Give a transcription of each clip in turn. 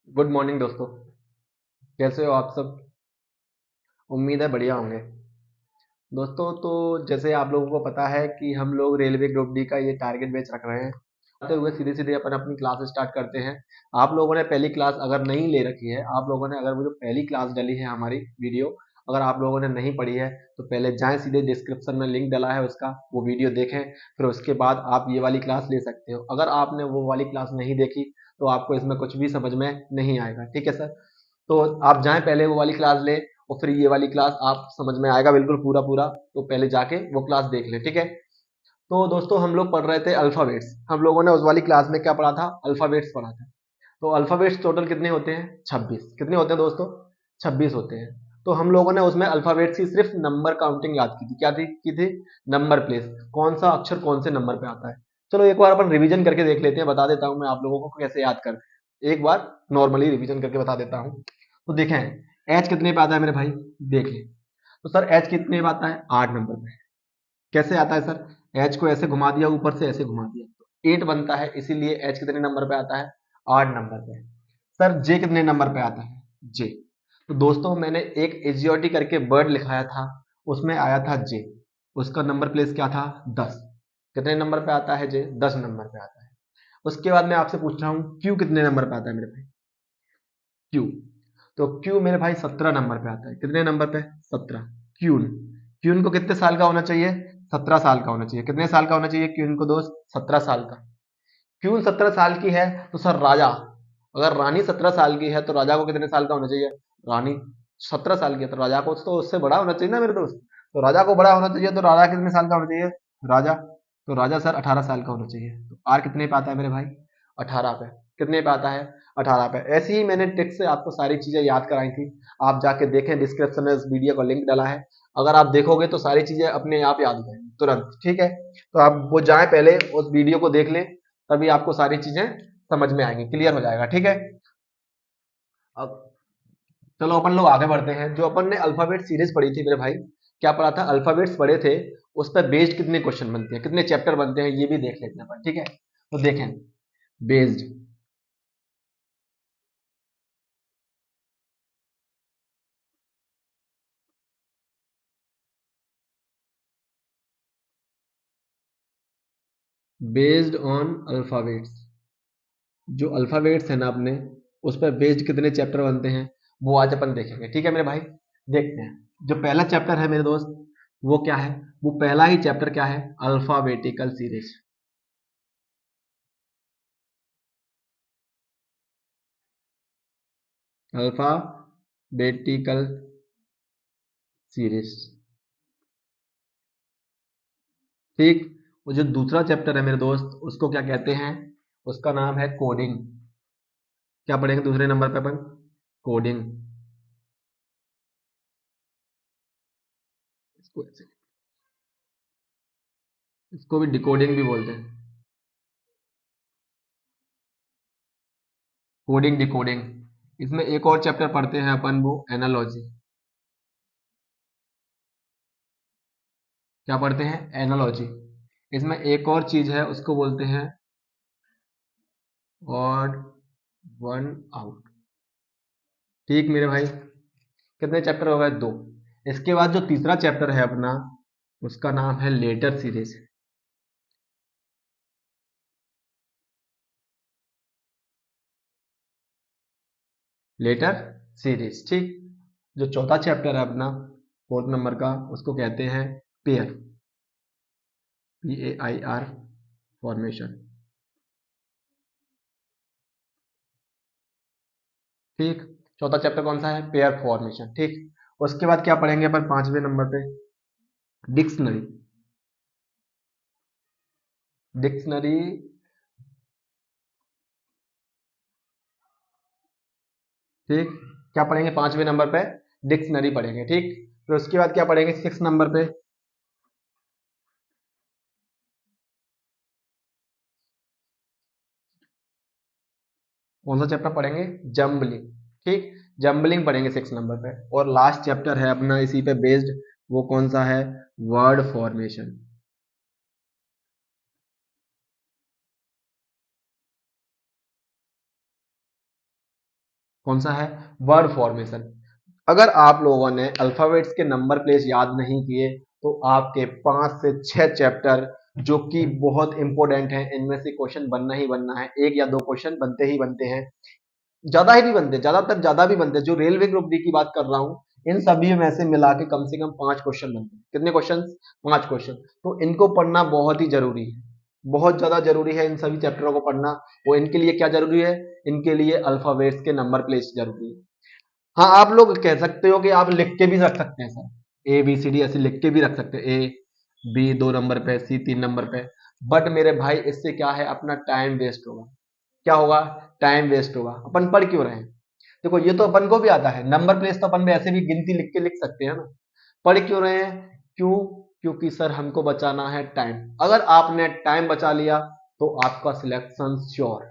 Good morning दोस्तों। कैसे हो आप सब? उम्मीद है बढ़िया होंगे। दोस्तों तो जैसे आप लोगों को पता है कि हम लोग रेलवे ग्रुप डी का ये टारगेट बेच रख रहे हैं। आते हुए सीधे सीधे अपन अपनी क्लास स्टार्ट करते हैं। आप लोगों ने पहली क्लास अगर नहीं ले रखी है, आप लोगों ने अगर वो जो पहली क्लास डली है हमारी वीडियो, अगर आप लोगों ने नहीं पढ़ी है तो पहले जाएं, सीधे डिस्क्रिप्शन में लिंक डला है उसका, वो वीडियो देखें। फिर उसके बाद आप ये वाली क्लास ले सकते हो। अगर आपने वो वाली क्लास नहीं देखी तो आपको इसमें कुछ भी समझ में नहीं आएगा। ठीक है सर? तो आप जाएं पहले वो वाली क्लास लें और फिर ये वाली क्लास आप समझ में आएगा बिल्कुल पूरा पूरा। तो पहले जाके वो क्लास देख लें, ठीक है? तो दोस्तों हम लोग पढ़ रहे थे अल्फाबेट्स। हम लोगों ने उस वाली क्लास में क्या पढ़ा था? अल्फाबेट्स पढ़ा था। तो अल्फाबेट्स टोटल कितने होते हैं? 26। कितने होते हैं दोस्तों? 26 होते हैं। तो हम लोगों ने उसमें अल्फाबेट्स की सिर्फ नंबर काउंटिंग याद की थी। क्या थी की थी? नंबर प्लेस, कौन सा अक्षर कौन से नंबर पे आता है। चलो एक बार अपन रिवीजन करके देख लेते हैं। बता देता हूं मैं आप लोगों को कैसे याद कर, एक बार नॉर्मली रिवीजन करके बता देता हूं। तो देखें, एच कितने पे आता है मेरे भाई? देख ले। तो सर एच कितने पे आता है? 8 नंबर पे। कैसे आता है सर? एच को ऐसे घुमा दिया, ऊपर से ऐसे घुमा दिया तो 8 बनता है, इसीलिए एच कितने नंबर पे आता है? 8 नंबर पे। सर जे कितने नंबर पे आता है? जे। तो दोस्तों मैंने एक एजियोटी करके वर्ड लिखाया था, उसमें आया था जे। उसका नंबर प्लेस क्या था? 10। कितने नंबर पे आता है जे? 10 नंबर पे आता है। उसके बाद मैं आपसे पूछ रहा हूँ क्यू कितने नंबर पे आता है मेरे भाई? क्यू। तो क्यू मेरे भाई 17 नंबर पे आता है। कितने नंबर पे? 17। क्यून। क्यून को कितने साल का होना चाहिए? 17 साल का होना चाहिए। कितने साल का होना चाहिए क्यून को दोस्त? 17 साल का। क्यून 17 साल की है तो सर राजा, अगर रानी 17 साल की है तो राजा को कितने साल का होना चाहिए? रानी 17 साल की है तो राजा को तो उससे बड़ा होना चाहिए ना मेरे दोस्त। तो राजा को बड़ा होना चाहिए तो राजा कितने साल का होना चाहिए? राजा। तो राजा सर 18 साल का होना चाहिए। तो आर कितने पे आता है मेरे भाई? 18 पे। कितने पे आता है? 18 पे। ऐसे ही मैंने ट्रिक से आपको सारी चीजें याद कराई थी। आप जाके देखें, डिस्क्रिप्शन में इस वीडियो का लिंक डाला है। अगर आप देखोगे तो सारी चीजें अपने आप याद हो जाएंगी तुरंत। ठीक है? तो आप वो जाए पहले उस वीडियो को देख लें, तभी आपको सारी चीजें समझ में आएंगी, क्लियर हो जाएगा। ठीक है? अब चलो अपन लोग आगे बढ़ते हैं। जो अपन ने अल्फाबेट सीरीज पढ़ी थी मेरे भाई, क्या पढ़ा था? अल्फाबेट्स पढ़े थे। उस पर बेस्ड कितने क्वेश्चन बनते हैं, कितने चैप्टर बनते हैं, ये भी देख लेते हैं अपन। ठीक है? तो देखें, बेस्ड। Based on alphabets. जो अल्फाबेट्स है ना अपने, उस पर बेस्ड कितने चैप्टर बनते हैं, वो आज अपन देखेंगे। ठीक है मेरे भाई? देखते हैं। जो पहला चैप्टर है मेरे दोस्त, वो क्या है? वो पहला ही चैप्टर क्या है? Alphabetical series. Alphabetical series. ठीक। वो जो दूसरा चैप्टर है मेरे दोस्त, उसको क्या कहते हैं? उसका नाम है कोडिंग। क्या पढ़ेंगे दूसरे नंबर पे अपन? कोडिंग। इसको इसको भी डिकोडिंग भी बोलते हैं। Coding decoding. इसमें एक और चैप्टर पढ़ते हैं अपन, वो एनालॉजी। क्या पढ़ते हैं? एनालॉजी। इसमें एक और चीज है, उसको बोलते हैं ऑड वन आउट। ठीक मेरे भाई? कितने चैप्टर हो गए? दो। इसके बाद जो तीसरा चैप्टर है अपना, उसका नाम है लेटर सीरीज। Letter series. ठीक। जो चौथा चैप्टर है अपना, फोर्थ नंबर का, उसको कहते हैं पेयर। PAIR formation. ठीक। चौथा चैप्टर कौन सा है? Pair formation. ठीक। उसके बाद क्या पढ़ेंगे अपन पांचवें नंबर पे? डिक्शनरी। डिक्शनरी। ठीक। क्या पढ़ेंगे पांचवें नंबर पे? डिक्शनरी पढ़ेंगे। ठीक। फिर उसके बाद क्या पढ़ेंगे सिक्स नंबर पे? कौन सा चैप्टर पढ़ेंगे? जम्बलिंग। ठीक। जम्बलिंग पढ़ेंगे सिक्स नंबर पे। और लास्ट चैप्टर है अपना इसी पे बेस्ड, वो कौन सा है? Word formation. कौन सा है? Word formation. अगर आप लोगों ने अल्फाबेट्स के नंबर प्लेस याद नहीं किए तो आपके 5 से 6 चैप्टर जो कि बहुत इंपॉर्टेंट हैं, इनमें से क्वेश्चन बनना ही बनना है, एक या दो क्वेश्चन बनते ही बनते हैं, ज्यादा ही भी बनते हैं, ज्यादातर ज्यादा भी बनते हैं। जो रेलवे ग्रुप डी की बात कर रहा हूँ, इन सभी में से मिला के कम से कम 5 क्वेश्चन बनते हैं। कितने क्वेश्चन? 5 क्वेश्चन। तो इनको पढ़ना बहुत ही जरूरी है, बहुत ज्यादा जरूरी है इन सभी चैप्टरों को पढ़ना। वो इनके लिए क्या जरूरी है? इनके लिए अल्फाबेट्स के नंबर प्लेस जरूरी है। हाँ, आप लोग कह सकते हो कि आप लिख के भी रख सकते हैं sir, A B C D ऐसे लिख के भी रख सकते हैं, ए बी 2 नंबर पे, सी 3 नंबर पे। बट मेरे भाई इससे क्या है, अपना टाइम वेस्ट होगा। क्या होगा? टाइम वेस्ट होगा। अपन पढ़ क्यों रहे हैं? देखो ये तो अपन को भी आता है, नंबर प्लेस तो अपन भी ऐसे भी गिनती लिख के लिख सकते हैं ना। पढ़ क्यों रहे हैं? क्यों? क्योंकि सर हमको बचाना है टाइम। अगर आपने टाइम बचा लिया तो आपका सिलेक्शन श्योर।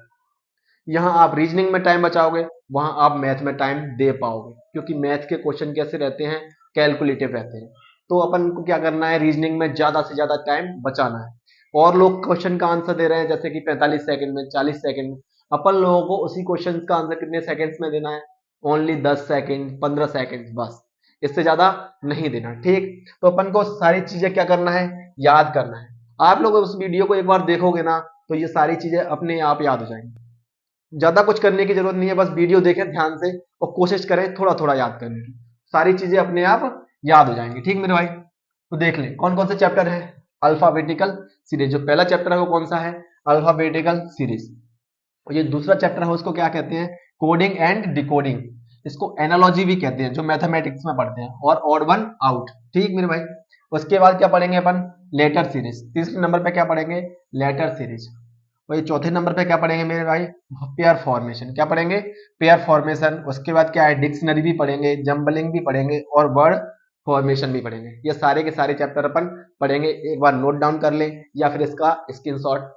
यहाँ आप रीजनिंग में टाइम बचाओगे, वहां आप मैथ में टाइम दे पाओगे, क्योंकि मैथ के क्वेश्चन कैसे रहते हैं? कैलकुलेटिव रहते हैं। तो अपन को क्या करना है? रीजनिंग में ज्यादा से ज्यादा टाइम बचाना है। और लोग क्वेश्चन का आंसर दे रहे हैं जैसे कि 45 सेकंड में, 40 सेकंड में, अपन लोगों को उसी क्वेश्चन का आंसर कितने सेकंड्स में देना है? ओनली 10 सेकंड, 15 सेकंड, बस। इससे ज्यादा नहीं देना, ठीक? तो अपन को सारी चीजें क्या करना है? याद करना है। आप लोग उस वीडियो को एक बार देखोगे ना, तो ये सारी चीजें अपने आप याद हो जाएंगी। ज्यादा कुछ करने की जरूरत नहीं है, बस वीडियो देखें ध्यान से और कोशिश करें थोड़ा थोड़ा याद करने की। सारी चीजें अपने आप याद हो जाएंगी, ठीक मेरे भाई? तो देख लें कौन कौन से चैप्टर है। अल्फाबेटिकल सीरीज, जो पहला चैप्टर है वो कौन सा है? Alphabetical series. और ये दूसरा चैप्टर है उसको क्या कहते हैं? Coding and decoding. इसको एनालॉजी भी कहते हैं, जो मैथमेटिक्स में पढ़ते हैं। और ऑड वन आउट, ठीक मेरे भाई? उसके बाद क्या पढ़ेंगे अपन? Letter series. तीसरे नंबर पे क्या पढ़ेंगे? Letter series. और ये चौथे नंबर पे क्या पढ़ेंगे मेरे भाई? Pair formation. क्या पढ़ेंगे? Pair formation. उसके बाद क्या है? डिक्शनरी भी पढ़ेंगे, जंबलिंग भी पढ़ेंगे और वर्ड फॉर्मेशन भी पढ़ेंगे। ये सारे के सारे चैप्टर अपन पढ़ेंगे। एक बार नोट डाउन कर लें या फिर इसका स्क्रीनशॉट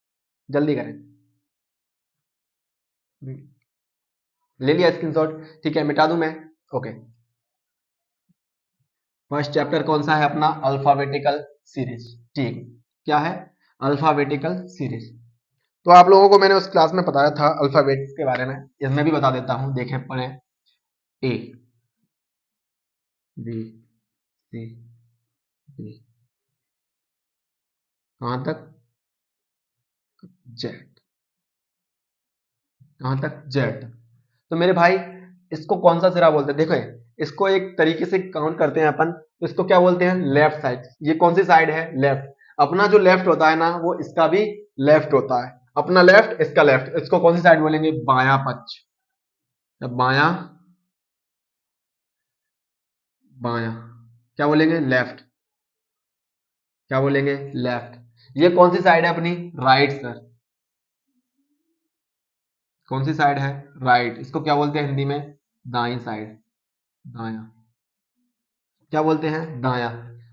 जल्दी करें। ले लिया स्क्रीनशॉट? ठीक है, मिटा दूं मैं? ओके। फर्स्ट चैप्टर कौन सा है अपना? Alphabetical series. ठीक। क्या है? Alphabetical series. तो आप लोगों को मैंने उस क्लास में बताया था अल्फाबेट्स के बारे में, इसमें भी बता देता हूं, देखें पढ़ें। ए बी सी डी, कहां तक? जेड। कहां तक? जेड। तो मेरे भाई इसको कौन सा सिरा बोलते हैं? देखो इसको एक तरीके से काउंट करते हैं अपन, तो इसको क्या बोलते हैं? Left side. ये कौन सी साइड है? लेफ्ट। अपना जो लेफ्ट होता है ना, वो इसका भी लेफ्ट होता है। अपना लेफ्ट, इसका लेफ्ट। इसको कौन सी साइड बोलेंगे? बायां पक्ष। बायां, बायां। क्या बोलेंगे? लेफ्ट। क्या बोलेंगे? लेफ्ट। ये कौन सी साइड है अपनी? Right sir. कौन सी साइड है? राइट। इसको क्या बोलते हैं हिंदी में? दाई साइड। दाया। क्या बोलते हैं? दाया।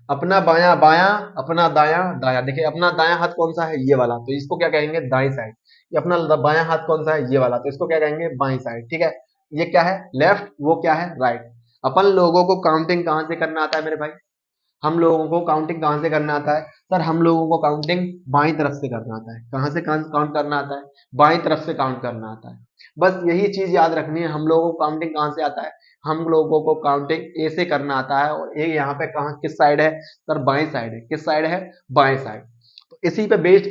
अपना बायां बायां, अपना दायां दायां। देखिए अपना दायां हाथ कौन सा है? ये वाला, तो इसको क्या कहेंगे? दाई साइड। ये अपना बायां हाथ कौन सा है? ये वाला, तो इसको क्या कहेंगे? बाई साइड, ठीक है? ये क्या है? लेफ्ट, वो क्या है? राइट। अपन लोगों को काउंटिंग कहां से करना आता है मेरे भाई? हम लोगों को काउंटिंग कहां से करना आता है? सर हम लोगों को काउंटिंग बाई तरफ से करना आता है। कहां से काउंट करना आता है? बाई तरफ से काउंट करना आता है। बस यही चीज याद रखनी है। हम लोगों को काउंटिंग कहां से आता है? हम लोगों को काउंटिंग ए से करना आता है। और ए यहाँ पे कहाँ किस साइड है? सर बाई साइड है। किस साइड है? बाएं साइड। तो इसी पे बेस्ड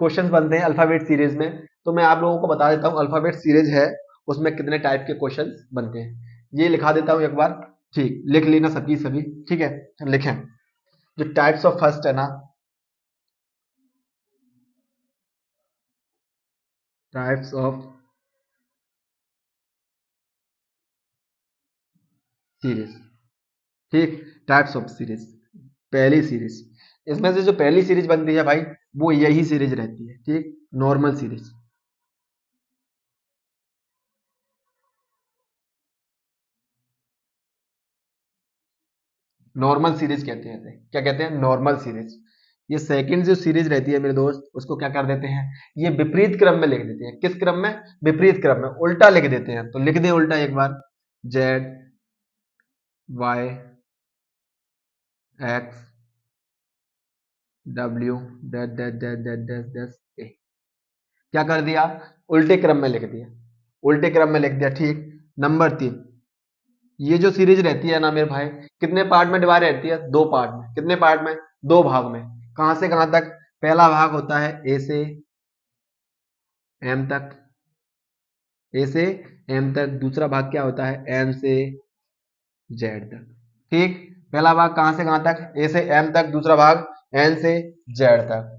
क्वेश्चन बनते हैं अल्फाबेट सीरीज में। तो मैं आप लोगों को बता देता हूँ अल्फाबेट सीरीज है, उसमें कितने टाइप के क्वेश्चन बनते हैं। ये लिखा देता हूँ एक बार। ठीक, लिख लेना सभी सभी, ठीक है? लिखें। जो टाइप्स ऑफ फर्स्ट है ना, टाइप्स ऑफ सीरीज। ठीक। Types of series. पहली सीरीज, इसमें से जो पहली सीरीज बनती है भाई, वो यही सीरीज रहती है, ठीक? Normal series. नॉर्मल सीरीज कहते हैं इसे। क्या कहते हैं? Normal series. ये सेकंड जो सीरीज रहती है मेरे दोस्त, उसको क्या कर देते हैं? ये विपरीत क्रम में लिख देते हैं। किस क्रम में? विपरीत क्रम में, उल्टा लिख देते हैं। तो लिख दे उल्टा एक बार। Z, Y, X, W, dash dash dash dash dash dash A. क्या कर दिया? उल्टे क्रम में लिख दिया। उल्टे क्रम में लिख दिया, ठीक? नंबर 3, ये जो सीरीज रहती है ना मेरे भाई, कितने पार्ट में डिवाइड रहती है? 2 पार्ट में। कितने पार्ट में? 2 भाग में। कहां से कहां तक? पहला भाग होता है ए से एम तक, ए से एम तक। दूसरा भाग क्या होता है? एम से जेड तक। ठीक, पहला भाग कहां से कहां तक? ए से एम तक। दूसरा भाग एन से जेड तक।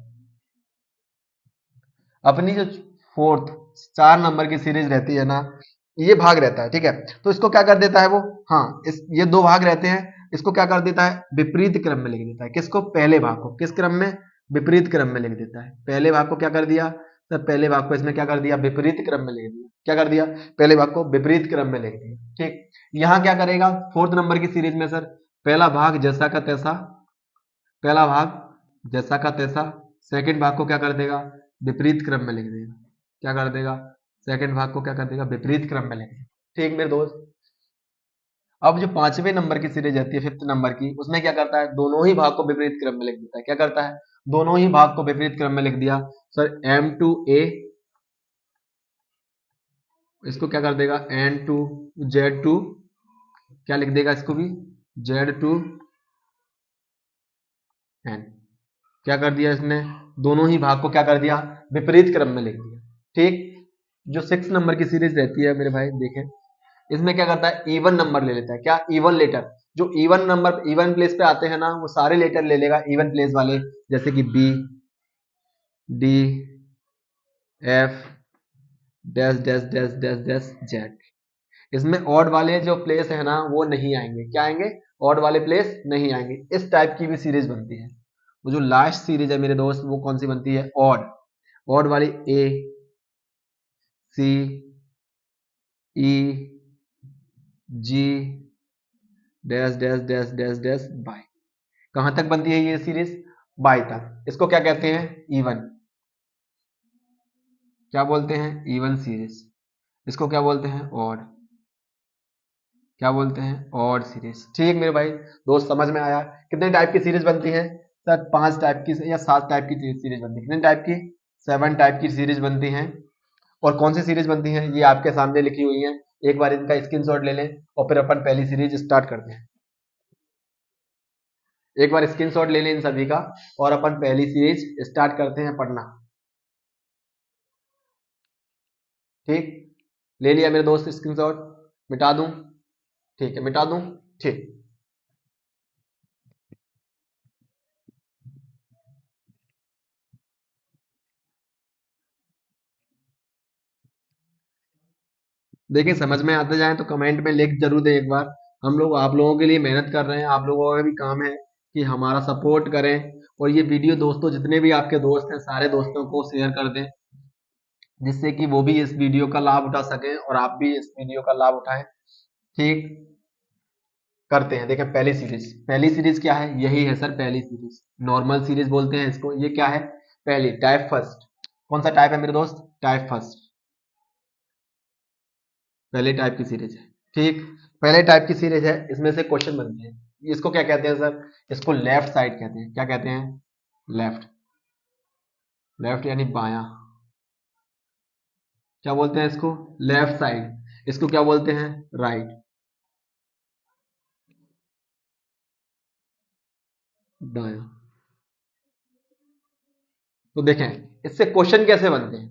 अपनी जो फोर्थ 4 नंबर की सीरीज रहती है ना, ये भाग रहता है, ठीक है। तो इसको क्या कर देता है वो, हाँ, ये 2 भाग रहते हैं, इसको क्या कर देता है? विपरीत क्रम में लिख देता है। किसको? पहले भाग को। किस क्रम में? विपरीत क्रम में लिख देता है। पहले भाग को क्या कर दिया सर? पहले भाग को इसमें क्या कर दिया? विपरीत क्रम में लिख दिया। क्या कर दिया? पहले भाग को विपरीत क्रम में लिख दिया। ठीक, यहां क्या करेगा फोर्थ नंबर की सीरीज में सर? पहला भाग जैसा का तैसा, पहला भाग जैसा का तैसा, सेकंड भाग को क्या कर देगा? विपरीत क्रम में लिख देगा। क्या कर देगा? सेकंड भाग को क्या कर देगा? विपरीत क्रम में लिख देगा। ठीक मेरे दोस्त, अब जो 5वें नंबर की सीरीज आती है, 5th नंबर की, उसमें क्या करता है? दोनों ही भाग को विपरीत क्रम में लिख देता है। क्या करता है? दोनों ही भाग को विपरीत क्रम में लिख दिया सर। एम टू ए, इसको क्या कर देगा? एन टू जेड टू, क्या लिख देगा इसको भी? Z to N. क्या कर दिया इसने? दोनों ही भाग को क्या कर दिया? विपरीत क्रम में लिख दिया। ठीक, जो 6 नंबर की सीरीज रहती है मेरे भाई, देखें, इसमें क्या करता है? इवन नंबर ले लेता है। क्या? Even letter. जो इवन नंबर इवन प्लेस पे आते हैं ना, वो सारे लेटर ले लेगा इवन प्लेस वाले, जैसे कि B, D, F, dash dash dash dash dash Z. इसमें ऑड वाले जो प्लेस है ना, वो नहीं आएंगे। क्या आएंगे? ऑड वाले प्लेस नहीं आएंगे। इस टाइप की भी सीरीज बनती है। वो जो लास्ट सीरीज है मेरे दोस्त, वो कौन सी बनती है? ऑड। ऑड वाली A, C, E, G, dash dash dash dash dash Y. कहां तक बनती है ये सीरीज? बाई तक। इसको क्या कहते हैं? इवन। क्या बोलते हैं? Even series. इसको क्या बोलते हैं? ऑड। क्या बोलते हैं? Odd series. ठीक मेरे भाई दोस्त, समझ में आया? कितने टाइप की सीरीज बनती है सर? 5 टाइप की या 7 टाइप की सीरीज बनती है। कितने टाइप की? 7 टाइप की सीरीज बनती है। और कौन सी सीरीज बनती है ये आपके सामने लिखी हुई है। एक बार इनका स्क्रीनशॉट ले लें और फिर अपन पहली सीरीज स्टार्ट करते हैं। एक बार स्क्रीनशॉट ले लें इन सभी का और अपन पहली सीरीज स्टार्ट करते हैं पढ़ना। ठीक, ले लिया मेरे दोस्त स्क्रीनशॉट? मिटा दूं? ठीक है, मिटा दूं? ठीक, देखिए समझ में आते जाए तो कमेंट में लिख जरूर दें एक बार। हम लोग आप लोगों के लिए मेहनत कर रहे हैं, आप लोगों का भी काम है कि हमारा सपोर्ट करें। और ये वीडियो दोस्तों, जितने भी आपके दोस्त हैं, सारे दोस्तों को शेयर कर दें, जिससे कि वो भी इस वीडियो का लाभ उठा सकें और आप भी इस वीडियो का लाभ उठाएं। ठीक, करते हैं। देखें, पहली सीरीज क्या है? यही है सर पहली सीरीज। नॉर्मल सीरीज बोलते हैं इसको। ये क्या है? पहली, टाइप फर्स्ट। कौन सा टाइप है मेरे दोस्त? टाइप फर्स्ट, पहले टाइप की सीरीज है। ठीक, पहले टाइप की सीरीज है, इसमें से क्वेश्चन बनते हैं। इसको क्या कहते हैं सर? इसको लेफ्ट साइड कहते हैं। क्या कहते हैं? लेफ्ट। लेफ्ट यानी बायां। क्या बोलते हैं इसको? Left side. इसको क्या बोलते हैं? राइट, दायां। तो देखें, इससे क्वेश्चन कैसे बनते हैं,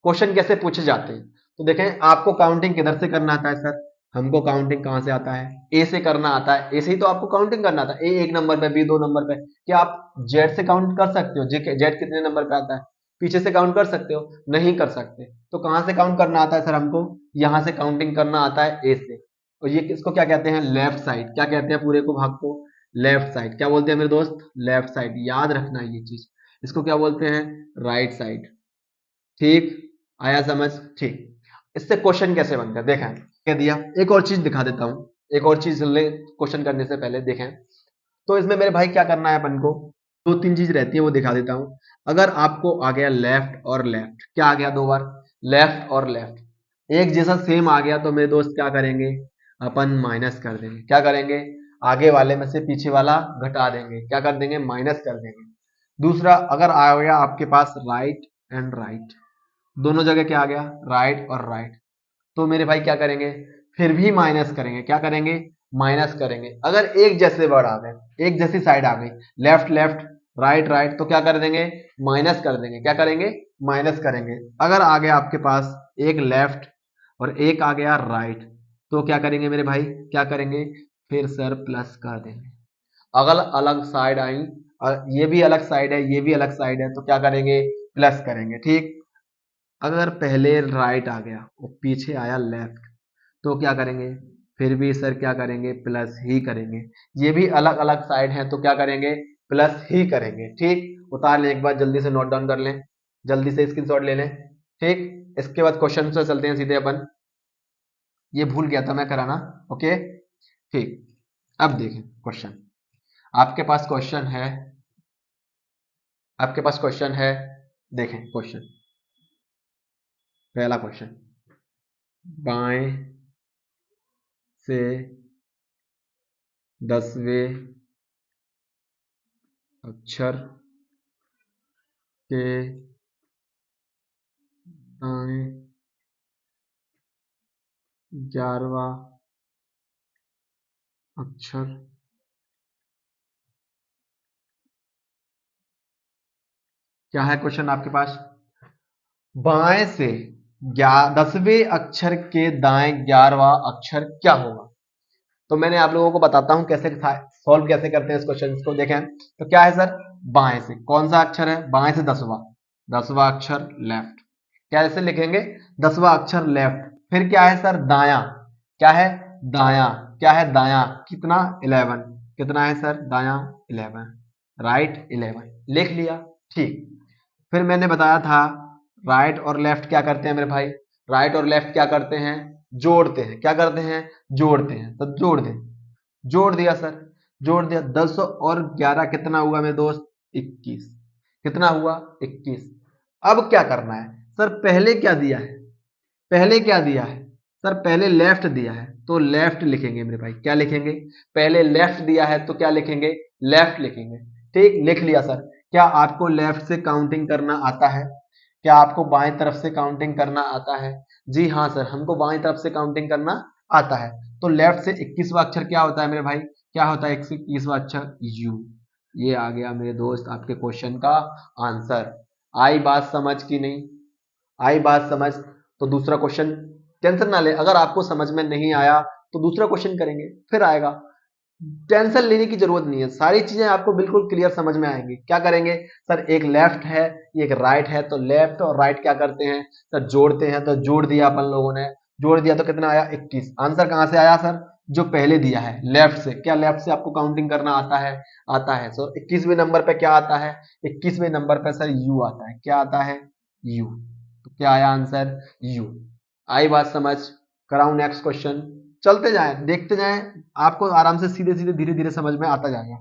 क्वेश्चन कैसे पूछे जाते हैं। तो देखें, आपको काउंटिंग किधर से करना आता है सर? हमको काउंटिंग कहां से आता है? ए से करना आता है। ए से ही तो आपको काउंटिंग करना आता है। ए 1 नंबर पे, बी 2 नंबर पे। क्या आप जेड से काउंट कर सकते हो? जेड कितने नंबर पे आता है? पीछे से काउंट कर सकते हो? नहीं कर सकते। तो कहां से काउंट करना आता है सर हमको? यहां से काउंटिंग करना आता है, ए से। और ये किसको क्या कहते हैं? Left side. क्या कहते हैं पूरे को भाग को? Left side. क्या बोलते हैं मेरे दोस्त? Left side. याद रखना ये चीज। इसको क्या बोलते हैं? Right side. ठीक, आया समझ? ठीक, इससे क्वेश्चन कैसे बनते हैं देखें। कह दिया, एक और चीज दिखा देता हूं। एक और चीज ले, क्वेश्चन करने से पहले देखें। तो इसमें मेरे भाई क्या करना है अपन को? 2 3 चीज रहती है, वो दिखा देता हूं। अगर आपको आ गया लेफ्ट और लेफ्ट, क्या आ गया 2 बार? लेफ्ट और लेफ्ट एक जैसा सेम आ गया, तो मेरे दोस्त क्या करेंगे? अपन माइनस कर देंगे। क्या करेंगे? आगे वाले में से पीछे वाला घटा देंगे। क्या कर देंगे? माइनस कर देंगे। दूसरा, अगर आ गया आपके पास राइट एंड राइट, दोनों जगह क्या आ गया? राइट और राइट, तो मेरे भाई क्या करेंगे? फिर भी माइनस करेंगे। क्या करेंगे? माइनस करेंगे। अगर एक जैसे वर्ड आ गए, एक जैसी साइड आ गई, लेफ्ट लेफ्ट, राइट राइट, तो क्या कर देंगे? माइनस कर देंगे। क्या करेंगे? माइनस करेंगे। अगर आ गया आपके पास एक लेफ्ट और एक आ गया राइट, तो क्या करेंगे मेरे भाई? क्या करेंगे? फिर सर प्लस कर देंगे। अगर अलग साइड आई और ये भी अलग साइड है, ये भी अलग साइड है, तो क्या करेंगे? प्लस करेंगे। ठीक। अगर पहले राइट आ गया और पीछे आया लेफ्ट, तो क्या करेंगे? फिर भी सर क्या करेंगे? प्लस ही करेंगे। ये भी अलग अलग साइड हैं, तो क्या करेंगे? प्लस ही करेंगे। ठीक। उतार लें, एक बार जल्दी से नोट डाउन कर लें, जल्दी से स्क्रीनशॉट ले लें। ठीक। इसके बाद क्वेश्चन से चलते हैं सीधे अपन। ये भूल गया था मैं कराना। ओके। ठीक। अब देखें क्वेश्चन। आपके पास क्वेश्चन है, आपके पास क्वेश्चन है। देखें क्वेश्चन, पहला क्वेश्चन। बाएं से 10वें अक्षर के दाएं 11वां अक्षर क्या है? क्वेश्चन आपके पास, बाएं से 10वें अक्षर के दाएं 11वां अक्षर क्या होगा? तो मैंने आप लोगों को बताता हूं कैसे सॉल्व कैसे करते हैं इस क्वेश्चन को। देखें तो क्या है सर, बाएं से कौन सा अक्षर है? बाएं से 10वां, 10वां अक्षर लेफ्ट। कैसे लिखेंगे? 10वां अक्षर लेफ्ट। फिर क्या है सर? दाया। क्या है? दाया। क्या है? दाया। कितना? 11। कितना है सर? दाया 11, राइट 11। लिख लिया। ठीक। फिर मैंने बताया था राइट और लेफ्ट क्या करते हैं मेरे भाई? राइट और लेफ्ट क्या करते हैं? जोड़ते हैं। क्या करते हैं? जोड़ते हैं। तो जोड़ दें। जोड़ दिया सर, जोड़ दिया। 10 और 11 कितना हुआ मेरे दोस्त? 21। कितना हुआ? 21। अब क्या करना है सर? पहले क्या दिया है? पहले क्या दिया है सर? पहले लेफ्ट दिया है, तो लेफ्ट लिखेंगे मेरे भाई। क्या लिखेंगे? पहले लेफ्ट दिया है तो क्या लिखेंगे? लेफ्ट लिखेंगे। ठीक, लिख लिया सर। क्या आपको लेफ्ट से काउंटिंग करना आता है? क्या आपको बाएं तरफ से काउंटिंग करना आता है? जी हाँ सर, हमको बाएं तरफ से काउंटिंग करना आता है। तो लेफ्ट से 21वां अक्षर क्या होता है मेरे भाई? क्या होता है 21वां अक्षर? यू। ये आ गया मेरे दोस्त आपके क्वेश्चन का आंसर। आई बात समझ की नहीं? आई बात समझ? तो दूसरा क्वेश्चन टेंशन ना ले, अगर आपको समझ में नहीं आया तो दूसरा क्वेश्चन करेंगे फिर आएगा। टेंशन लेने की जरूरत नहीं है, सारी चीजें आपको बिल्कुल क्लियर समझ में आएंगी। क्या करेंगे सर? एक लेफ्ट है, एक राइट है, तो लेफ्ट और राइट क्या करते हैं सर? जोड़ते हैं। तो जोड़ दिया अपन लोगों ने, जोड़ दिया तो कितना आया? 21। आंसर कहां से आया सर? जो पहले दिया है लेफ्ट से। क्या लेफ्ट से आपको काउंटिंग करना आता है? आता है। सो 21वें नंबर पे क्या आता है? 21वें नंबर पे सर यू आता है। क्या आता है? यू। तो क्या आया आंसर? यू। आई बात समझ? कराऊं नेक्स्ट क्वेश्चन? चलते जाएं, देखते जाएं, आपको आराम से सीधे सीधे धीरे धीरे समझ में आता जाएगा।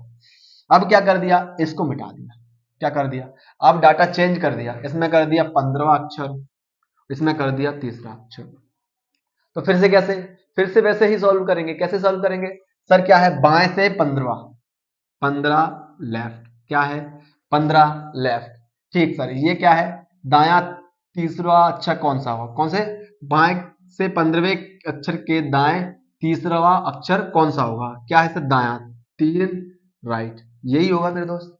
अब क्या कर दिया? इसको मिटा दिया। क्या कर दिया? अब डाटा चेंज कर दिया। इसमें कर दिया 15वां अक्षर, इसमें कर दिया तीसरा अक्षर। तो फिर से कैसे? फिर से वैसे ही सॉल्व करेंगे। कैसे सॉल्व करेंगे सर? क्या है? बाएं से 15वां, 15 लेफ्ट। क्या है? 15 लेफ्ट। ठीक सर, ये क्या है? दाया तीसरा अक्षर कौन सा होगा? कौन से? बाएं से 15वें अक्षर के दाएं तीसरा अक्षर कौन सा होगा? क्या है सर? दाया। 3 राइट। यही होगा मेरे दोस्त।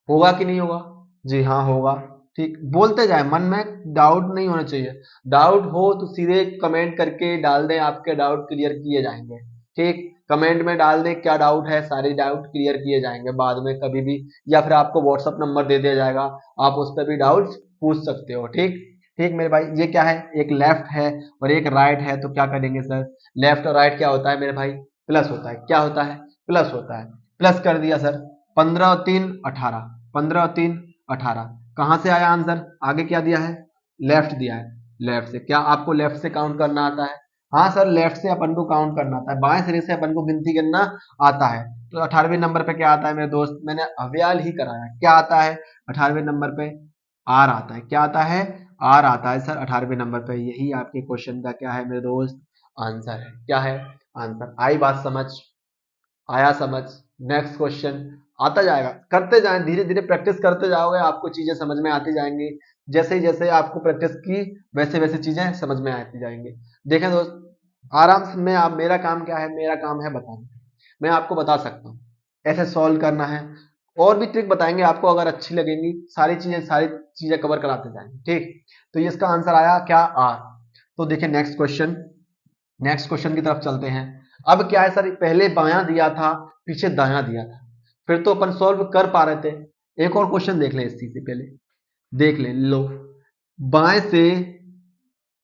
होगा कि नहीं होगा? जी हाँ होगा। ठीक, बोलते जाए, मन में डाउट नहीं होना चाहिए। डाउट हो तो सीधे कमेंट करके डाल दें, आपके डाउट क्लियर किए जाएंगे। ठीक, कमेंट में डाल दें क्या डाउट है, सारे डाउट क्लियर किए जाएंगे बाद में कभी भी, या फिर आपको व्हाट्सअप नंबर दे दिया जाएगा, आप उस पर भी डाउट पूछ सकते हो। ठीक। ठीक मेरे भाई, ये क्या है? एक लेफ्ट है और एक राइट है, तो क्या करेंगे सर? लेफ्ट और राइट क्या होता है मेरे भाई? प्लस होता है। क्या होता है? प्लस होता है। प्लस कर दिया सर। 15 और 3 18, 15 और 3 18। कहां से आया आंसर? आगे क्या दिया है? लेफ्ट दिया है। लेफ्ट से। क्या आपको लेफ्ट से काउंट करना आता है? हाँ सर, लेफ्ट से अपन को काउंट करना आता है, बाएं सिरे से अपन को गिनती करना आता है। तो 18वें नंबर पे क्या आता है मेरे दोस्त? मैंने अव्याल ही कराया। क्या आता है 18वें नंबर पे? आर आता है। क्या आता है? आर आता है सर 18वें नंबर पे। यही आपके क्वेश्चन का क्या है मेरे दोस्त? आंसर है। क्या है? आंसर। आई बात समझ? आया समझ? नेक्स्ट क्वेश्चन आता जाएगा, करते जाएं, धीरे धीरे प्रैक्टिस करते जाओगे, आपको चीजें समझ में आती जाएंगी। जैसे जैसे आपको प्रैक्टिस की वैसे वैसे चीजें समझ में आती जाएंगी। देखें दोस्त, आराम से मैं, आप, मेरा काम क्या है, मेरा काम है बताना, मैं आपको बता सकता हूँ ऐसे सॉल्व करना है। और भी ट्रिक बताएंगे आपको, अगर अच्छी लगेंगी सारी चीजें कवर कराते जाएंगे, ठीक। तो ये इसका आंसर आया क्या, आर। तो देखिए नेक्स्ट क्वेश्चन की तरफ चलते हैं। अब क्या है सर, पहले बायां दिया था, पीछे दायां दिया था, फिर तो अपन सॉल्व कर पा रहे थे। एक और क्वेश्चन देख लें इस चीज से पहले, देख ले लो। बाएं से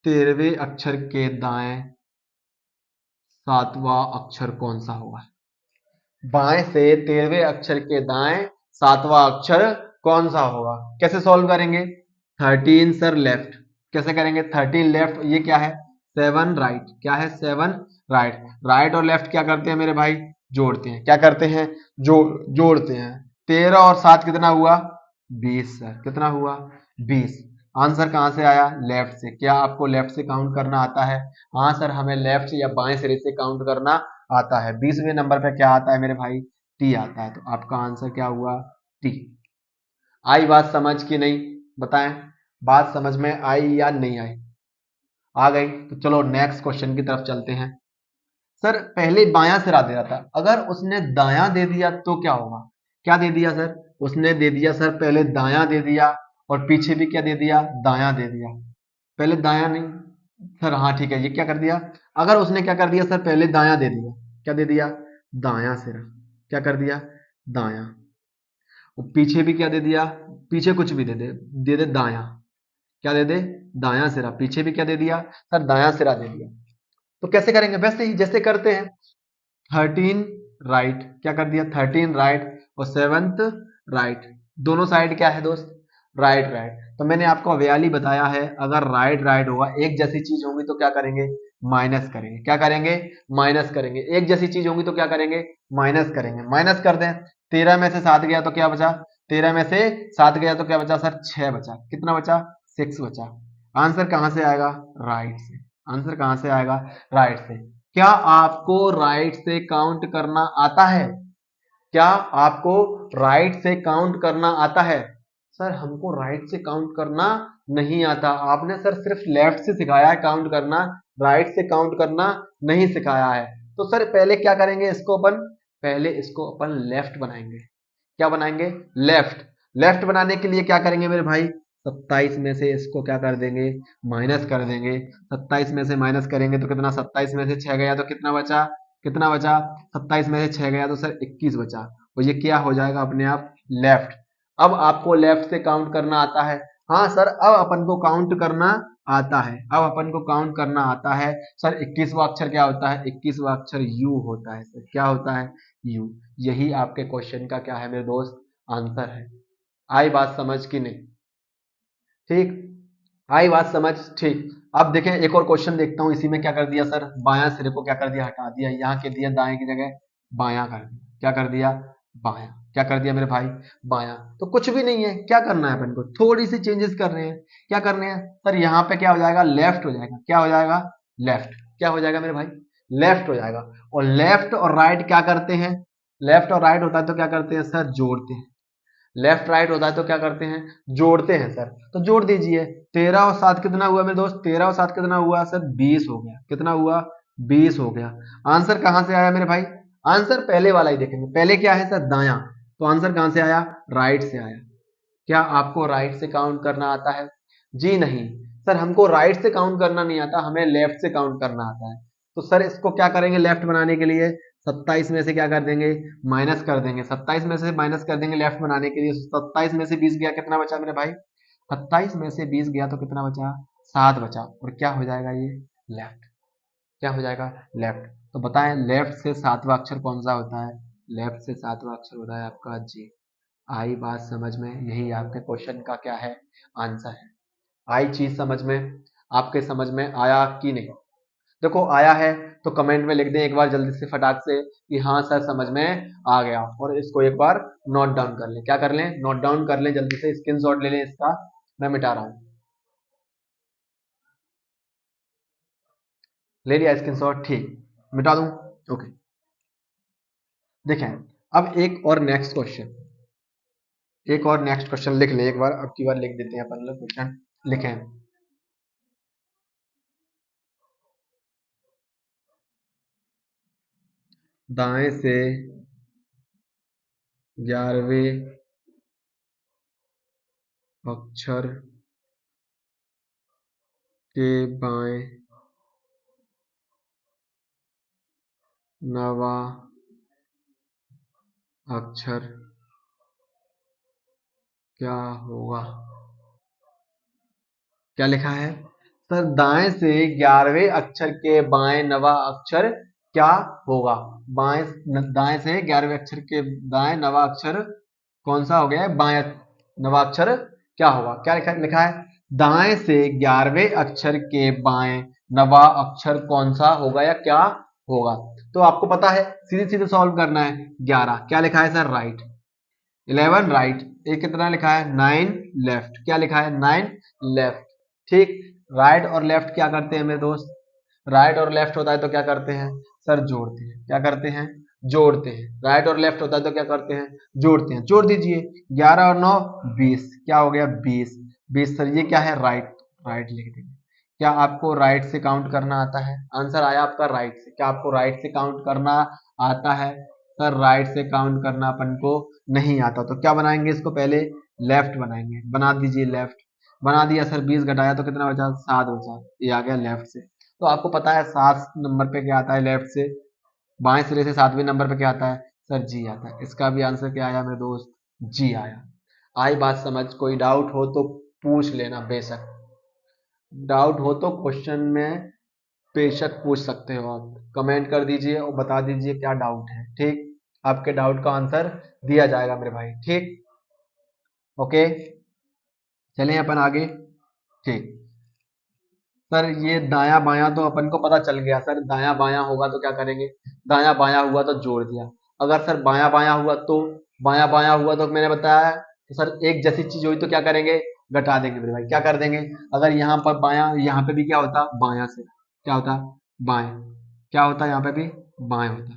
13वें अक्षर के दाएं 7वां अक्षर कौन सा होगा। बाएं से 13वें अक्षर के दाएं 7वां अक्षर कौन सा होगा। कैसे सॉल्व करेंगे, 13 सर लेफ्ट, कैसे करेंगे, 13 लेफ्ट, ये क्या है 7 राइट, क्या है 7 राइट। राइट और लेफ्ट क्या करते हैं मेरे भाई, जोड़ते हैं, क्या करते हैं, जोड़ते हैं। 13 और 7 कितना हुआ, 20 सर, कितना हुआ 20। आंसर कहां से आया, लेफ्ट से। क्या आपको लेफ्ट से काउंट करना आता है, हाँ सर हमें लेफ्ट या बाएं सिरे से काउंट करना आता है। 20वें नंबर पे क्या आता है मेरे भाई, टी आता है। तो आपका आंसर क्या हुआ, टी। आई बात समझ की नहीं, बताएं, बात समझ में आई या नहीं आई, आ गई। तो चलो नेक्स्ट क्वेश्चन की तरफ चलते हैं। सर पहले बायां सिरा दे रहा था, अगर उसने दायां दे दिया तो क्या होगा। क्या दे दिया सर, उसने दे दिया सर पहले दायां दे दिया, और पीछे भी क्या दे दिया, दायां दे दिया। पहले दायां नहीं सर, हाँ ठीक है, ये क्या कर दिया, अगर उसने क्या कर दिया सर, पहले दायां दे दिया, क्या दे दिया, दायां सिरा, क्या कर दिया, दायां। और पीछे भी क्या दे दिया, पीछे कुछ भी दे दे दायां, क्या दे दे, दायां सिरा। पीछे भी क्या दे दिया सर, दायां सिरा दे दिया। तो कैसे करेंगे, वैसे ही जैसे करते हैं, 13 राइट, क्या कर दिया 13 राइट, और 7th राइट, दोनों साइड क्या है दोस्त, राइट राइट। तो मैंने आपको वैली बताया है, अगर राइट राइट होगा, एक जैसी चीज होगी तो क्या करेंगे, माइनस करेंगे, क्या करेंगे, माइनस करेंगे। एक जैसी चीज होगी तो क्या करेंगे, माइनस करेंगे। माइनस कर दें, 13 में से 7 गया तो क्या बचा, 13 में से 7 गया तो क्या बचा सर, 6 बचा, कितना बचा, 6 बचा। आंसर कहां से आएगा, राइट से। आंसर कहां से आएगा, राइट से। क्या आपको राइट से काउंट करना आता है, क्या आपको राइट से काउंट करना आता है। सर हमको राइट से काउंट करना नहीं आता, आपने सर सिर्फ लेफ्ट से सिखाया है काउंट करना, राइट से काउंट करना नहीं सिखाया है। तो सर पहले क्या करेंगे, इसको अपन, पहले इसको अपन लेफ्ट बनाएंगे। क्या बनाएंगे, लेफ्ट। लेफ्ट बनाने के लिए क्या करेंगे मेरे भाई, 27 में से इसको क्या कर देंगे, माइनस कर देंगे। 27 में से माइनस करेंगे तो कितना, 27 में से 6 गया तो कितना बचा, कितना बचा, 27 में से 6 गया तो सर 21 बचा। और ये क्या हो जाएगा अपने आप, लेफ्ट। अब आपको लेफ्ट से काउंट करना आता है, हाँ सर अब अपन को काउंट करना आता है, अब अपन को काउंट करना आता है। सर 21वां अक्षर क्या होता है, 21वां अक्षर यू होता है सर, क्या होता है, यू। यही आपके क्वेश्चन का क्या है मेरे दोस्त, आंसर है। आई बात समझ की नहीं, ठीक, आई बात समझ, ठीक। अब देखें एक और क्वेश्चन देखता हूं, इसी में क्या कर दिया सर, बायां सिरे को क्या कर दिया, हटा दिया, यहाँ के दिया दाएं की जगह बायां कर दिया, क्या कर दिया, बायां, क्या कर दिया मेरे भाई, बायां। तो कुछ भी नहीं है, क्या करना है अपन को, थोड़ी सी चेंजेस कर रहे हैं। क्या करने हैं सर, यहाँ पे क्या हो जाएगा, लेफ्ट हो जाएगा, क्या हो जाएगा, लेफ्ट, क्या हो जाएगा मेरे भाई, लेफ्ट हो जाएगा। और लेफ्ट और राइट क्या करते हैं, लेफ्ट और राइट होता है तो क्या करते हैं सर, जोड़ते हैं। लेफ्ट राइट होता है तो क्या करते हैं, जोड़ते हैं सर। तो जोड़ दीजिए, 13 और 7 कितना हुआ मेरे दोस्त, 13 और 7 कितना हुआ सर, 20 हो गया, कितना हुआ, 20 हो गया। आंसर कहां से आया मेरे भाई, आंसर पहले वाला ही देखेंगे, पहले क्या है सर, दायां। तो आंसर कहां से आया, राइट से आया। क्या आपको राइट से काउंट करना आता है, जी नहीं सर, हमको राइट से काउंट करना नहीं आता, हमें लेफ्ट से काउंट करना आता है। तो सर इसको क्या करेंगे, लेफ्ट बनाने के लिए 27 में से क्या कर देंगे, माइनस कर देंगे। 27 में से माइनस कर देंगे लेफ्ट बनाने के लिए, 27 में से 20 गया, कितना बचा मेरे भाई, 27 में से 20 गया तो कितना बचा, 7 बचा। और क्या हो जाएगा ये, लेफ्ट, क्या हो जाएगा, लेफ्ट। तो बताएं लेफ्ट से 7वां अक्षर कौन सा होता है, लेफ्ट से 7वां अक्षर होता है आपका जी। आई बात समझ में, यही आपके क्वेश्चन का क्या है, आंसर है। आई चीज समझ में, आपके समझ में आया कि नहीं। देखो आया है तो कमेंट में लिख दें एक बार जल्दी से फटाक से कि हाँ सर समझ में आ गया, और इसको एक बार नोट डाउन कर लें, क्या कर लें, नोट डाउन कर लें, जल्दी से स्क्रीनशॉट ले लें इसका, मैं मिटा रहा हूं। ले लिया स्क्रीनशॉट, ठीक, मिटा दूं, ओके। देखें अब एक और नेक्स्ट क्वेश्चन, एक और नेक्स्ट क्वेश्चन लिख ले एक बार, अब की बार लिख देते हैं अपन लोग क्वेश्चन, लिखें। दाएं से 11वें अक्षर के बाएं नवा अक्षर क्या होगा। क्या लिखा है सर? दाएं से 11वें अक्षर के बाएं नवा अक्षर क्या होगा। दाएं से 11वें अक्षर के दाएं नवा अक्षर कौन सा हो गया है? बाएं नवा अक्षर क्या होगा। क्या लिखा है? दाएं से 11वें अक्षर के बाएं नवा अक्षर कौन सा होगा या क्या होगा। तो आपको पता है सीधे सीधे सॉल्व करना है। 11 क्या लिखा है सर? राइट। 11 राइट। एक कितना लिखा है? 9 लेफ्ट। क्या लिखा है? 9 लेफ्ट। ठीक। राइट और लेफ्ट क्या करते हैं मेरे दोस्त? राइट और लेफ्ट होता है तो क्या करते हैं सर? जोड़ते हैं। क्या करते हैं? जोड़ते हैं। राइट और लेफ्ट होता है तो क्या करते हैं? जोड़ते हैं। जोड़ दीजिए। 11 और 9 20। क्या हो गया? 20। 20 सर ये क्या है? राइट। राइट लिख देंगे। क्या आपको राइट से काउंट करना आता है? आंसर आया आपका राइट से। क्या आपको राइट से काउंट करना आता है? सर राइट से काउंट करना अपन को नहीं आता। तो क्या बनाएंगे इसको? पहले लेफ्ट बनाएंगे। बना दीजिए लेफ्ट। बना दिया सर। 20 घटाया तो कितना बचा? 7 बचा। ये आ गया लेफ्ट से। तो आपको पता है 7 नंबर पे क्या आता है लेफ्ट से? बाएं सिरे से 7वें नंबर पे क्या आता है सर? जी आता है। इसका भी आंसर क्या आया मेरे दोस्त? जी आया। आई बात समझ? कोई डाउट हो तो पूछ लेना बेशक। डाउट हो तो क्वेश्चन में बेशक पूछ सकते हो आप। कमेंट कर दीजिए और बता दीजिए क्या डाउट है। ठीक। आपके डाउट का आंसर दिया जाएगा मेरे भाई। ठीक। ओके। चलें अपन आगे। ठीक। सर ये दाया बायां तो अपन को पता चल गया सर। दाया बायां होगा तो क्या करेंगे? दाया बायां हुआ तो जोड़ दिया। अगर सर बायां बायां हुआ तो? बायां बायां हुआ तो मैंने बताया है तो सर एक जैसी चीज हुई तो क्या करेंगे? घटा देंगे मेरे भाई। क्या कर देंगे? अगर यहाँ पर बायां, यहाँ पे भी क्या होता? बायां से क्या होता? बाएं। क्या होता यहाँ पे भी? बाएं होता।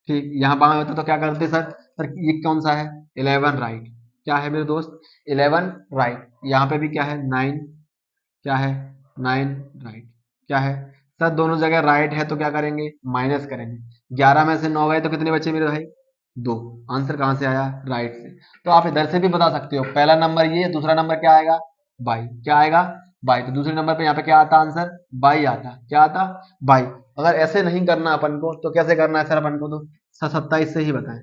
ठीक। यहाँ बाएं होता तो क्या करते सर? सर ये कौन सा है? 11 राइट। क्या है मेरे दोस्त? 11 राइट। यहाँ पे भी क्या है? 9। क्या है? 9 राइट। क्या है सर? दोनों जगह राइट है तो क्या करेंगे? माइनस करेंगे। 11 में से 9 गए तो कितने बचे मेरे भाई? 2। आंसर कहां से आया? राइट से। तो आप इधर से भी बता सकते हो। पहला नंबर ये, दूसरा नंबर क्या आएगा? बाई। क्या आएगा? बाई। तो दूसरे नंबर पे यहाँ पे क्या आता आंसर? बाई आता। क्या आता? बाई। अगर ऐसे नहीं करना अपन को तो कैसे करना है सर अपन को? तो सर 27 से ही बताएं।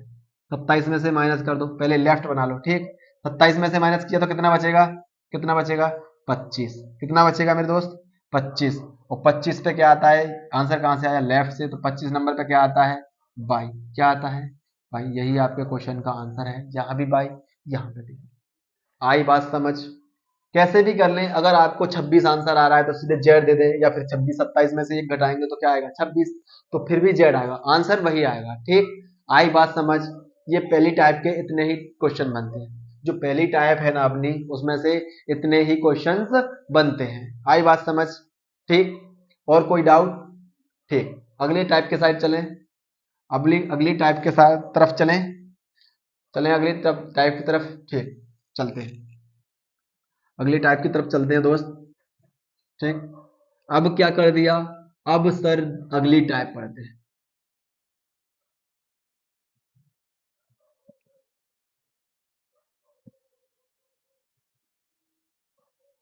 27 में से माइनस कर दो। पहले लेफ्ट बना लो। ठीक। 27 में से माइनस किया तो कितना बचेगा? कितना बचेगा? 25। कितना बचेगा मेरे दोस्त? 25। और 25 पे क्या आता है? आंसर कहां से आया? लेफ्ट से। तो 25 नंबर पे क्या आता है? बाई। क्या आता है? भाई यही आपके क्वेश्चन का आंसर है। यहाँ भी बाई, यहाँ पे भी। आई बात समझ? कैसे भी कर लें। अगर आपको 26 आंसर आ रहा है तो सीधे जेड दे दें, या फिर 26 27 में से एक घटाएंगे तो क्या आएगा? 26। तो फिर भी जेड आएगा। आंसर वही आएगा। ठीक। आई बात समझ? ये पहली टाइप के इतने ही क्वेश्चन बनते हैं। जो पहली टाइप है ना अपनी, उसमें से इतने ही क्वेश्चंस बनते हैं। आई बात समझ? ठीक। और कोई डाउट? ठीक। अगली टाइप के साइड चलें। अगली अगली टाइप के साथ तरफ चलें। चलें अगली टाइप की तरफ। ठीक। चलते हैं। अगली टाइप की तरफ चलते हैं दोस्त। ठीक। अब क्या कर दिया? अब सर अगली टाइप पढ़ते हैं।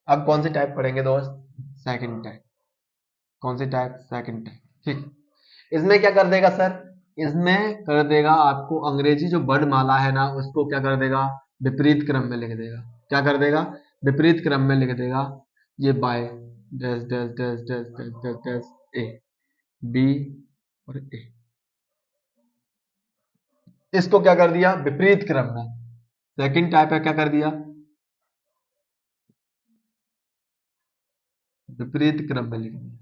अब कौन सी टाइप पढ़ेंगे दोस्त? Second type. कौन सी टाइप? Second type. ठीक। इसमें क्या कर देगा सर? इसमें कर देगा आपको अंग्रेजी जो वर्णमाला है ना, उसको क्या कर देगा? विपरीत क्रम में लिख देगा। क्या कर देगा? विपरीत क्रम में लिख देगा। ये by dash dash dash dash dash dash dash A, B और ए। इसको क्या कर दिया? विपरीत क्रम में। सेकंड टाइप है क्या कर दिया? विपरीत क्रम में लिख दिया।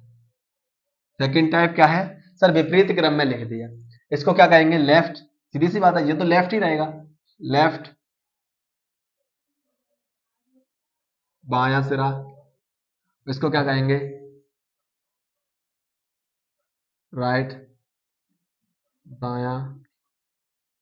सेकंड टाइप क्या है सर? विपरीत क्रम में लिख दिया। इसको क्या कहेंगे? लेफ्ट। सीधी सी बात है, ये तो लेफ्ट ही रहेगा। लेफ्ट। बायां सिरा। इसको क्या कहेंगे? राइट। दायां।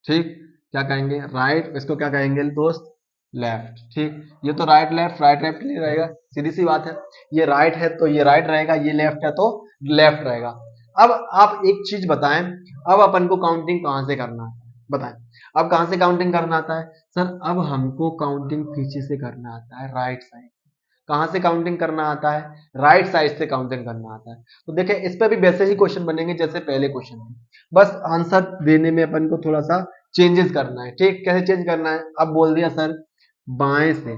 ठीक। क्या कहेंगे? राइट। इसको क्या कहेंगे दोस्त? लेफ्ट। ठीक। ये तो राइट लेफ्ट नहीं रहेगा। सीधी सी बात है। ये राइट है तो ये राइट रहेगा, ये लेफ्ट है तो लेफ्ट रहेगा। अब आप एक चीज बताएं। अब अपन को काउंटिंग कहां से करना आता है बताएं। अब कहां से काउंटिंग करना आता है सर? अब हमको काउंटिंग पीछे से करना आता है, राइट साइड। कहां से काउंटिंग करना आता है? राइट साइड से काउंटिंग करना आता है। तो देखिए इस पे भी वैसे ही क्वेश्चन बनेंगे जैसे पहले क्वेश्चन में, बस आंसर देने में अपन को थोड़ा सा चेंजेस करना है। ठीक, कैसे चेंज करना है? अब बोल दिया सर बाएं से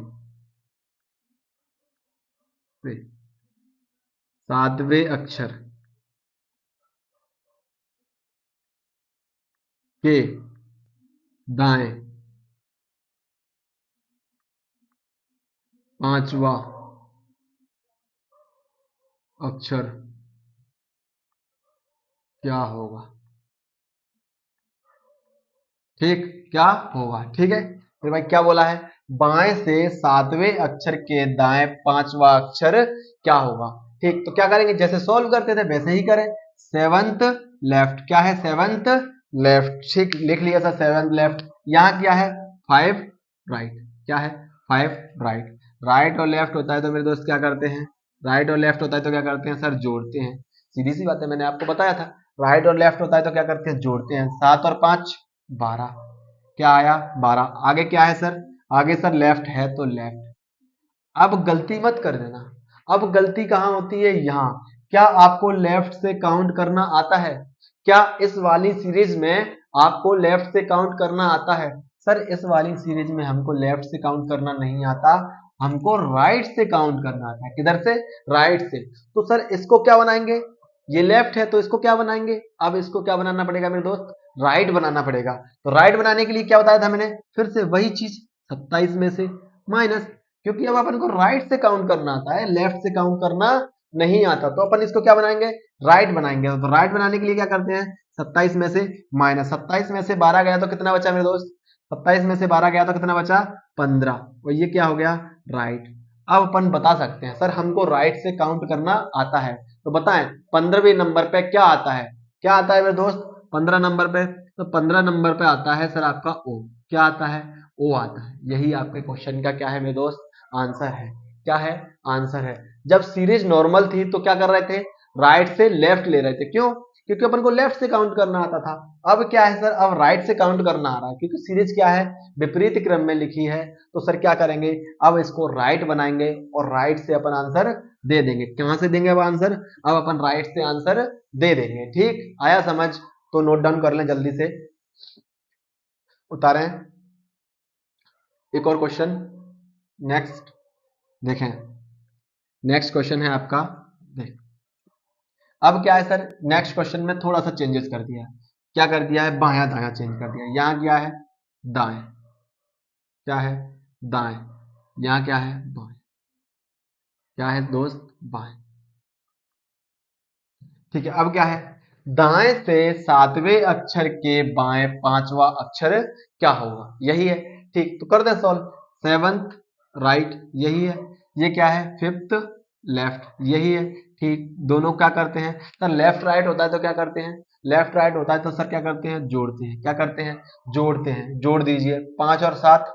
सातवें अक्षर के दाएं पांचवा अक्षर क्या होगा? ठीक, क्या होगा? ठीक है, फिर भाई क्या बोला है? बाएं से सातवें अक्षर के दाएं पांचवा अक्षर क्या होगा? ठीक, तो क्या करेंगे? जैसे सॉल्व करते थे वैसे ही करें। सेवंथ लेफ्ट, क्या है? Seventh left. ठीक, लिख लिया सर सेवंथ लेफ्ट। यहाँ क्या है? Five right. क्या है? Five right. राइट और लेफ्ट होता है तो मेरे दोस्त क्या करते हैं? राइट और लेफ्ट होता है तो क्या करते हैं सर? जोड़ते हैं। सीधी सी बात है, मैंने आपको बताया था। राइट और लेफ्ट होता है तो क्या करते हैं? जोड़ते हैं। 7 और 5 12। क्या आया? 12। आगे क्या है सर? आगे सर लेफ्ट है तो लेफ्ट। अब गलती मत कर देना। अब गलती कहां होती है? यहां। क्या आपको लेफ्ट से काउंट करना आता है? क्या इस वाली सीरीज में आपको लेफ्ट से काउंट करना आता है? सर इस वाली सीरीज में हमको लेफ्ट से काउंट करना नहीं आता, हमको राइट से काउंट करना आता है। किधर से? राइट से। तो सर इसको क्या बनाएंगे? ये लेफ्ट है तो इसको क्या बनाएंगे? अब इसको क्या बनाना पड़ेगा मेरे दोस्त? राइट बनाना पड़ेगा। तो राइट बनाने के लिए क्या बताया था मैंने? फिर से वही चीज, 27 में से माइनस, क्योंकि अब अपन को राइट से काउंट करना आता है, लेफ्ट से काउंट करना नहीं आता। तो अपन इसको क्या बनाएंगे? राइट बनाएंगे। तो राइट बनाने के लिए क्या करते हैं? 27 में से माइनस, 27 में से 12 गया तो कितना बचा मेरे दोस्त? 27 में से 12 गया तो कितना बचा? 15। और ये क्या हो गया? राइट। अब अपन बता सकते हैं सर हमको राइट से काउंट करना आता है। तो बताएं 15वें नंबर पे क्या आता है? क्या आता है मेरे दोस्त 15 नंबर पे? तो 15 नंबर पे आता है सर आपका ओ। क्या आता है? ओ आता है। यही आपके क्वेश्चन का क्या है मेरे दोस्त? आंसर है। क्या है? आंसर है। जब सीरीज नॉर्मल थी तो क्या कर रहे थे? राइट से लेफ्ट ले रहे थे। क्यों? क्योंकि अपन को लेफ्ट से काउंट करना आता था। अब क्या है सर? अब राइट से काउंट करना आ रहा है, क्योंकि सीरीज क्या है? विपरीत क्रम में लिखी है। तो सर क्या करेंगे? अब इसको राइट बनाएंगे और राइट से अपन आंसर दे देंगे। कहां से देंगे अब आंसर? अब अपन राइट से आंसर दे देंगे। ठीक, आया समझ? तो नोट डाउन कर लें जल्दी से, उतारें। एक और क्वेश्चन नेक्स्ट देखें। नेक्स्ट क्वेश्चन है आपका, देख। अब क्या है सर? नेक्स्ट क्वेश्चन में थोड़ा सा चेंजेस कर दिया है। क्या कर दिया है? बायां दायां चेंज कर दिया। यहाँ क्या है? दाएं। क्या है? दाएं। यहाँ क्या है? बाएं। क्या है दोस्त? बाएं। ठीक है, अब क्या है? दाएं से सातवें अक्षर के बाएं पांचवा अक्षर क्या होगा? यही है। ठीक, तो कर दे सॉल्व। सेवंथ राइट, यही है। ये क्या है? फिफ्थ लेफ्ट, यही है। ठीक, दोनों क्या करते हैं सर? लेफ्ट राइट होता है तो क्या करते हैं? लेफ्ट राइट होता है तो सर क्या करते हैं? जोड़ते हैं। क्या करते हैं? जोड़ते हैं। जोड़ दीजिए। 5 और 7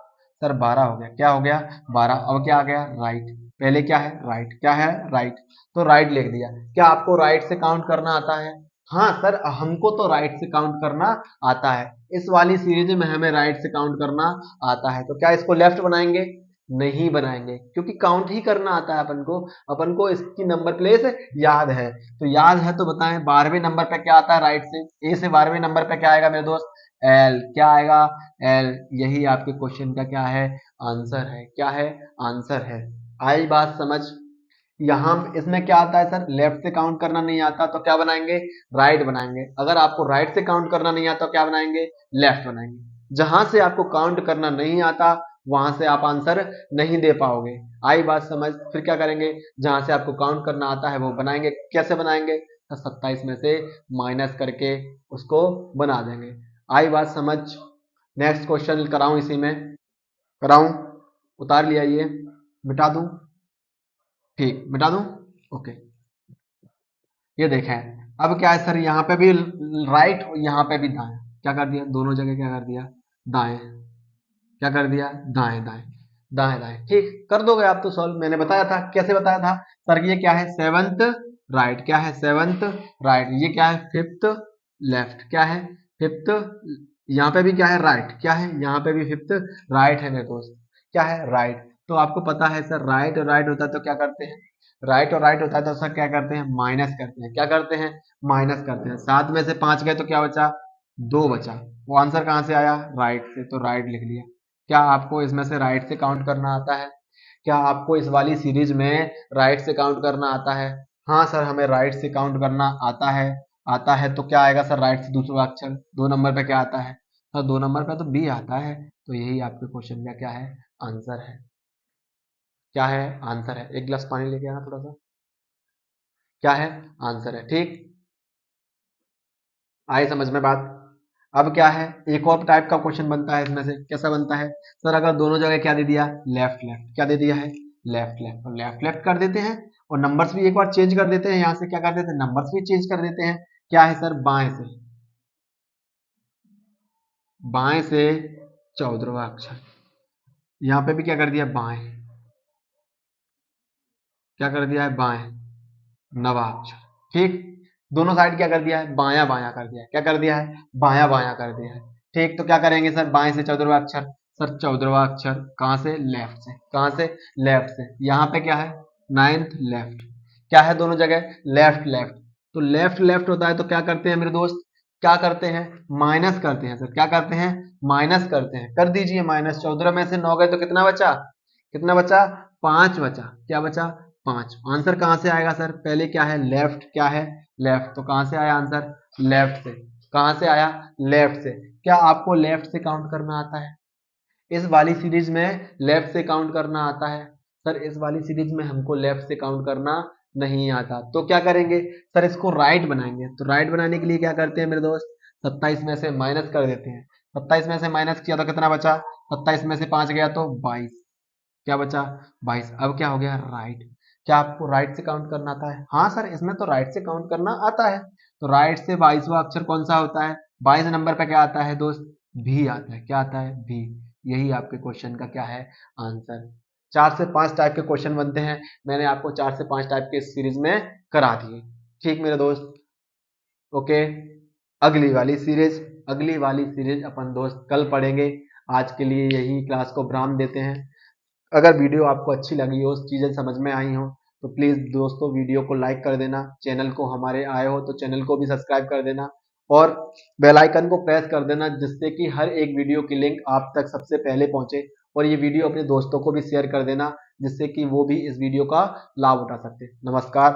सर 12 हो गया। क्या हो गया? 12। अब क्या आ गया? राइट। पहले क्या है? राइट। क्या है? राइट। तो राइट लिख दिया। क्या आपको राइट से काउंट करना आता है? हाँ सर, हमको तो राइट से काउंट करना आता है। इस वाली सीरीज में हमें राइट से काउंट करना आता है। तो क्या इसको लेफ्ट बनाएंगे? नहीं बनाएंगे, क्योंकि काउंट ही करना आता है अपन को। अपन को इसकी नंबर प्लेस याद है। तो याद है तो बताएं 12वें नंबर पे क्या आता है राइट से? ए से 12वें नंबर पे क्या आएगा मेरे दोस्त? एल। क्या आएगा? एल। यही आपके क्वेश्चन का क्या है? आंसर है। क्या है? आंसर है। आई बात समझ? यहां इसमें क्या आता है सर? लेफ्ट से काउंट करना नहीं आता तो क्या बनाएंगे? राइट बनाएंगे। अगर आपको राइट से काउंट करना नहीं आता तो क्या बनाएंगे? लेफ्ट बनाएंगे। जहां से आपको काउंट करना नहीं आता वहां से आप आंसर नहीं दे पाओगे। आई बात समझ? फिर क्या करेंगे? जहां से आपको काउंट करना आता है वो बनाएंगे। कैसे बनाएंगे? तो 27 में से माइनस करके उसको बना देंगे। आई बात समझ? नेक्स्ट क्वेश्चन कराऊं इसी में? कराऊं? उतार लिया ये, मिटा दूं? ठीक, मिटा दूं? ओके। ये देखें, अब क्या है सर? यहाँ पे भी राइट, यहाँ पे भी दाएं। क्या कर दिया? दोनों जगह क्या कर दिया? दाएं। क्या कर दिया? दाएं दाएं। दाएं दाएं। ठीक, कर दोगे आप तो सॉल्व। मैंने बताया था। कैसे बताया था सर? ये क्या है? Seventh right. क्या है? Seventh right. ये क्या है? फिफ्थ लेफ्ट, क्या है फिफ्थ, यहाँ पे भी क्या है राइट, क्या है यहाँ पे भी फिफ्थ राइट है मेरे दोस्त, क्या है राइट। तो आपको पता है सर राइट और राइट होता है तो क्या करते हैं, राइट और राइट होता है तो सर क्या करते हैं माइनस करते हैं, क्या करते हैं माइनस करते हैं। 7 में से 5 गए तो क्या बचा, 2 बचा। वो आंसर कहाँ से आया, राइट से, तो राइट लिख लिया। क्या आपको इसमें से राइट से काउंट करना आता है, क्या आपको इस वाली सीरीज में राइट से काउंट करना आता है। हाँ सर हमें राइट से काउंट करना आता है, आता है तो क्या आएगा सर राइट से दूसरा अक्षर, 2 नंबर पे क्या आता है सर, 2 नंबर पे तो बी आता है। तो यही आपके क्वेश्चन का क्या है आंसर है, क्या है आंसर है। एक गिलास पानी लेके आना थोड़ा सा, क्या है आंसर है, ठीक। आए समझ में बात। अब क्या है, एक और टाइप का क्वेश्चन बनता है इसमें से, कैसा बनता है सर, अगर दोनों जगह क्या दे दिया लेफ्ट लेफ्ट, क्या दे दिया है लेफ्ट लेफ्ट, और लेफ्ट लेफ्ट कर देते हैं और नंबर्स भी एक बार चेंज कर देते हैं, यहाँ से क्या कर देते हैं नंबर्स भी चेंज कर देते हैं। क्या है सर बाएं से, बाएं से 14वां अक्षर, यहाँ पे भी क्या कर दिया बाएं, क्या कर दिया है बाएं, नवा अक्षर, ठीक। दोनों साइड क्या कर दिया है बायां बायां कर दिया है, क्या कर दिया है बायां बायां कर दिया है, ठीक। तो क्या करेंगे सर बाएं से 14वां अक्षर, सर 14वां अक्षर कहाँ से लेफ्ट से, कहाँ से लेफ्ट से, यहाँ पे क्या है नाइन्थ लेफ्ट, क्या है दोनों जगह लेफ्ट लेफ्ट। तो लेफ्ट लेफ्ट होता है तो क्या करते हैं मेरे दोस्त, क्या करते हैं माइनस करते हैं सर, क्या करते हैं माइनस करते हैं, कर दीजिए माइनस। 14 में से 9 गए तो कितना बचा, कितना बचा 5 बचा, क्या बचा 5। आंसर कहाँ से आएगा सर, पहले क्या है लेफ्ट, क्या है लेफ्ट, तो कहाँ से आया आंसर लेफ्ट से, कहाँ से आया लेफ्ट से। क्या आपको लेफ्ट से काउंट करना आता है, इस वाली सीरीज में लेफ्ट से काउंट करना आता है। सर इस वाली सीरीज में हमको लेफ्ट से काउंट करना नहीं आता, तो क्या करेंगे सर इसको राइट बनाएंगे। तो राइट बनाने के लिए क्या करते हैं मेरे दोस्त, 27 में से माइनस कर देते हैं। 27 में से माइनस किया तो कितना बचा, 27 में से 5 गया तो 22, क्या बचा 22। अब क्या हो गया राइट, क्या आपको राइट से काउंट करना आता है, हाँ सर इसमें तो राइट से काउंट करना आता है। तो राइट से 22वां अक्षर कौन सा होता है, 22 नंबर पे क्या आता है दोस्त भी आता है, क्या आता है भी। यही आपके क्वेश्चन का क्या है आंसर। 4 से 5 टाइप के क्वेश्चन बनते हैं, मैंने आपको 4 से 5 टाइप के सीरीज में करा दिए, ठीक मेरे दोस्त। ओके, अगली वाली सीरीज अपन दोस्त कल पढ़ेंगे। आज के लिए यही क्लास को विराम देते हैं। अगर वीडियो आपको अच्छी लगी हो, चीज़ें समझ में आई हो, तो प्लीज़ दोस्तों वीडियो को लाइक कर देना, चैनल को हमारे आए हो तो चैनल को भी सब्सक्राइब कर देना और बेल आइकन को प्रेस कर देना, जिससे कि हर एक वीडियो की लिंक आप तक सबसे पहले पहुंचे। और ये वीडियो अपने दोस्तों को भी शेयर कर देना, जिससे कि वो भी इस वीडियो का लाभ उठा सकते। नमस्कार।